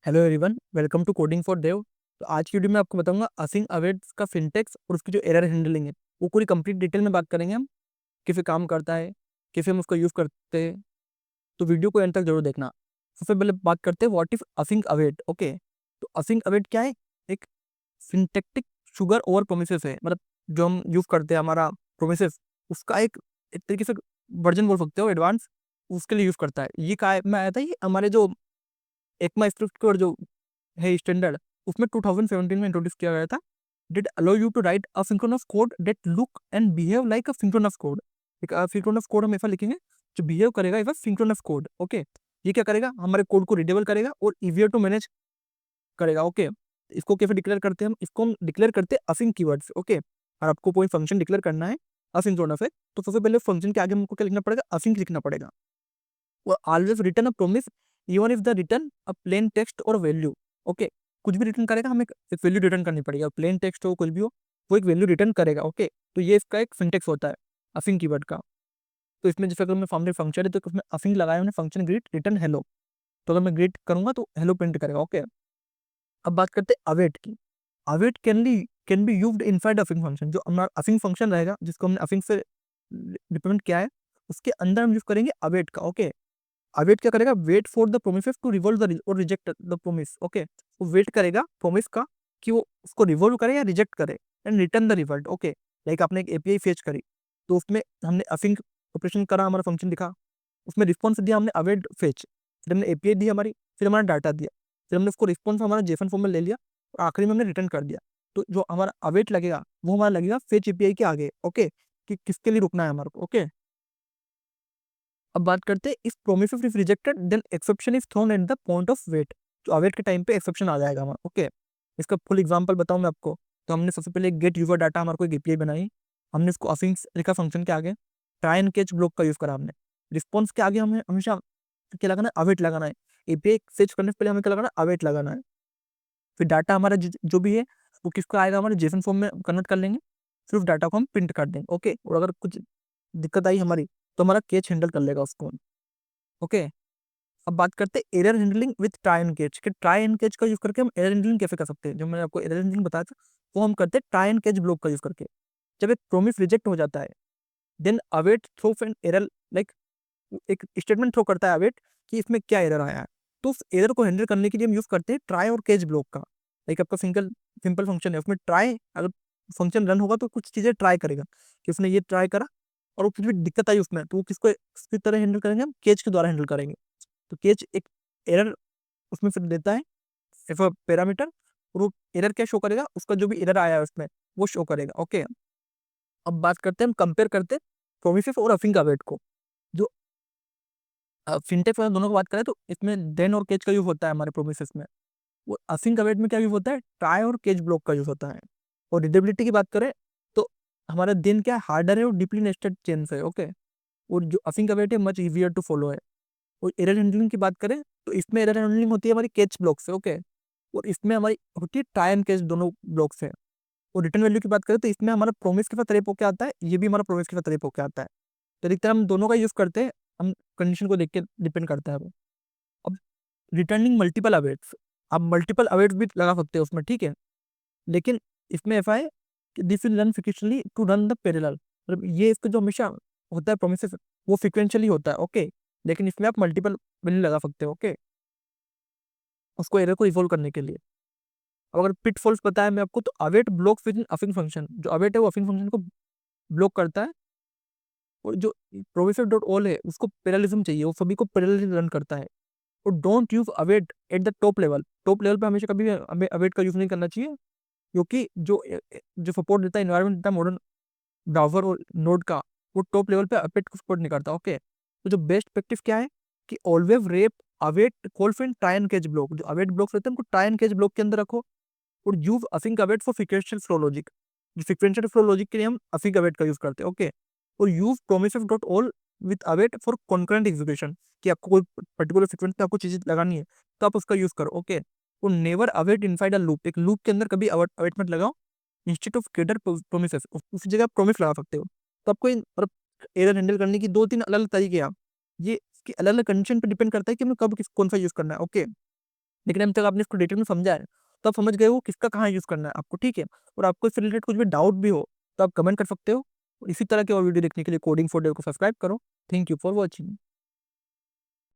Hello everyone, welcome to coding for dev. तो आज की वीडियो में आपको बताऊंगा असिंक अवेट्स का सिंटैक्स और उसकी जो एरर हैंडलिंग है वो पूरी कंप्लीट डिटेल में बात करेंगे हम। कैसे काम करता है, कैसे हम उसका यूज़ करते हैं। तो वीडियो को एंड तक जरूर देखना। सबसे पहले बात करते हैं what if async await. Okay, तो असिंक अवेट क्या है? एक सिंटैक्टिक शुगर ओवर प्रोमिसेस है। मतलब जो हम यूज़ करते हैं हमारा प्रोमिसेस, उसका एक तरीके से वर्जन बोल सकते हो, एडवांस उसके लिए यूज़ करता है। ये क्या में आया था? ये हमारे जो एकमा स्क्रिप्ट कोड जो है स्टैंडर्ड, उसमें 2017 में इंट्रोड्यूस किया गया था। Did allow you to write a synchronous code that look and behave like a synchronous code. एक सिंक्रोनस कोड हम ऐसा लिखेंगे जो बिहेव करेगा as a synchronous code. Okay, ये क्या करेगा? हमारे कोड को रीडेबल करेगा और इजियर टू मैनेज करेगा। ओके, इसको कैसे डिक्लेयर करते हैं हम? इसको हम डिक्लेयर करते हैं असिंक कीवर्ड्स। ओके, और आपको कोई फंक्शन डिक्लेयर करना है असिंक्रोनस है, तो सबसे पहले फंक्शन के आगे हमको क्या लिखना पड़ेगा? असिंक लिखना पड़ेगा। वो always return a promise even if the return a plain text और वैल्यू। ओके, कुछ भी रिटर्न करेगा, हमें एक वैल्यू रिटर्न करनी पड़ेगी। प्लेन टेक्स्ट हो, कुछ भी हो, वो एक वैल्यू रिटर्न करेगा। ओके, तो ये इसका एक सिंटेक्स होता है असिंक कीवर्ड का। तो इसमें जैसे अगर मैं सामने फंक्शन है तो उसमें असिंक लगाया मैंने, फंक्शन ग्रीट रिटर्न हेलो। तो अगर मैं ग्रीट करूंगा तो हेलो प्रिंट करेगा। ओके, अब बात करते हैं अवेट की। Await can be used inside async function. जो हमारा असिंक फंक्शन रहेगा जिसको हमने असिंक से रिप्रेजेंट किया है, उसके अंदर हम यूज करेंगे अवेट का। ओके, अवेट क्या करेगा? Wait for the promises to revolve the और रिजेक्ट द प्रोमिस। ओके, वो वेट करेगा प्रोमिस का कि वो उसको रिवॉल्व करे या रिजेक्ट करे, and return the result. Okay, like आपने एक एपीआई फेच करी, तो उसमें हमने असिंक ऑपरेशन करा, हमारा फंक्शन दिखा, उसमें रिस्पॉन्स दिया हमने अवेट फेच, फिर हमने एपीआई दी हमारी, फिर हमारा डाटा दिया, फिर हमने उसको रिस्पॉन्स हमारा जेसन फॉर्म में ले लिया और आखिरी में हमने रिटर्न कर दिया। तो जो हमारा अवेट लगेगा वो हमारा लगेगा फेच एपीआई के आगे। ओके, कि किसके लिए रुकना है हमारे को। ओके, अब बात करते हैं if promise is rejected then exception is thrown at the point of wait. तो अवेट के टाइम पे एक्सेप्शन आ जाएगा हमारा। ओके, इसका फुल एग्जांपल बताऊं मैं आपको, तो हमने सबसे पहले गेट यूजर डाटा हमारे को एक एपीआई बनाई, हमने इसको असिंक्स लिखा फंक्शन के आगे, ट्राई एंड कैच ब्लॉक का यूज करा हमने, रिस्पॉन्स के आगे हमें हमेशा क्या लगाना है? अवेट लगाना है। एपीआई फेच करने से पहले हमें क्या लगाना है? अवेट लगाना है। फिर डाटा हमारा जो भी है वो किसको आएगा? हमारे जेसन फॉर्म में कन्वर्ट कर लेंगे, फिर उस डाटा को हम प्रिंट कर देंगे। ओके, और अगर कुछ दिक्कत आई हमारी तो हमारा कैच हैंडल कर लेगा उसको। ओके, अब बात करते हैं error handling with try and catch. कि ट्राई एंड कैच का यूज करके हम एरर हैंडलिंग कैसे कर सकते हैं? जो मैंने आपको एरर हैंडलिंग बताया था वो हम करते हैं ट्राई एंड कैच ब्लॉक का यूज करके। जब एक प्रोमिस रिजेक्ट हो जाता है, then await throw an error, like एक स्टेटमेंट थ्रो करता है अवेट कि इसमें क्या एरर आया है। तो उस एरर को हैंडल करने के लिए हम यूज करते हैं ट्राई और कैच ब्लॉक का। लाइक आपका सिंगल सिंपल फंक्शन है, उसमें ट्राई, अगर फंक्शन रन होगा तो कुछ चीजें ट्राई करेगा कि उसने ये ट्राई करा और वो कुछ भी दिक्कत आई उसमें, तो वो किसकी तरह हैंडल करेंगे? हम कैच के द्वारा हैंडल करेंगे। तो केच एक एरर उसमें फिर देता है एफ पैरामीटर, और वो एरर क्या शो करेगा? उसका जो भी एरर आया है उसमें वो शो करेगा। ओके, अब बात करते हैं, हम कंपेयर करते हैं प्रोमिसेस और अफिंग का वेट को। जो फिनटेक वाले दोनों की बात करें तो इसमें देन और केच का यूज होता है हमारे प्रोमिसेस में। वो अफिंग का वेट में क्या यूज होता है? ट्राई और केच ब्लॉक का यूज होता है। और रीडेबिलिटी की बात करें तो हमारा दिन क्या हार्डर है और डीपली नेस्टेड चेन्स है। ओके, और जो अफिंग का वेट है मच इजियर टू फॉलो है। और एरर हैंडलिंग की बात करें तो इसमें एरर हैंडलिंग होती है हमारी कैच ब्लॉक से। ओके, और इसमें हमारी होती है ट्राई एंड कैच, दोनों ब्लॉक से। और रिटर्न वैल्यू की बात करें तो इसमें हमारा प्रोमिस के साथ रेप होके आता है, ये भी हमारा प्रोमिस के साथ रेप होके आता है। तो अधिकतर हम दोनों का यूज करते हैं, हम कंडीशन को देख के डिपेंड करता है वो। अब रिटर्निंग मल्टीपल अवेट्स, आप मल्टीपल अवेट्स भी लगा सकते हो उसमें, ठीक है। लेकिन इसमें ऐसा है कि this will run frequently to run the parallel. मतलब ये इसका जो हमेशा होता है प्रोमिस, वो फ्रिक्वेंशली होता है। ओके, लेकिन इसमें आप मल्टीपल वैल्यू लगा सकते हो। ओके, उसको एरर को रिजोल्व करने के लिए। अब अगर पिट फॉल्स बताया मैं आपको, तो await block within async function. जो अवेट है वो अफिंग फंक्शन को ब्लॉक करता है, और जो प्रोविजर डॉट ऑल है उसको पैरेललिज्म चाहिए, वो सभी को पैरेलली रन करता है। और don't use await at the top level. Top level पे हमेशा कभी भी हमें अवेट का यूज नहीं करना चाहिए, क्योंकि जो सपोर्ट देता है, इन्वायरमेंट देता है मॉडर्न ब्राउजर और नोड का, वो टॉप लेवल पे अवेट को सपोर्ट नहीं करता। ओके, तो जो बेस्ट प्रैक्टिस क्या है कि always rape await calf in try and catch block. जो अवेट ब्लॉक रहते हैं उनको ट्राई एंड कैच ब्लॉक के अंदर रखो, और use async await for sequential flow logic. जो सीक्वेंशियल फ्लो लॉजिक के लिए हम असिंक अवेट का यूज करते हैं। ओके, और use promises dot all with await for concurrent execution, कि आपको कोई पर्टिकुलर सीक्वेंस में आपको चीजें लगानी है तो आप उसका यूज करो। ओके, और never await inside a loop. एक लूप के अंदर कभी अवेट मत लगाओ। इंस्टेड ऑफ ग्रेटर प्रोमिसेस, उसी जगह आप प्रोमिस लगा सकते हो। तो आपको मतलब एरर हैंडल करने की दो तीन अलग अलग तरीके हैं। आप ये इसकी अलग अलग कंडीशन पर डिपेंड करता है कि हमें कब कौन सा यूज करना है। ओके, लेकिन अभी तक आपने इसको डिटेल में समझा है, तो आप समझ गए हो किसका कहाँ यूज़ करना है आपको, ठीक है। और आपको इससे रिलेटेड कुछ भी डाउट भी हो तो आप कमेंट कर सकते हो। इसी तरह के और वीडियो देखने के लिए कोडिंग फॉर डेव को सब्सक्राइब करो। Thank you for watching.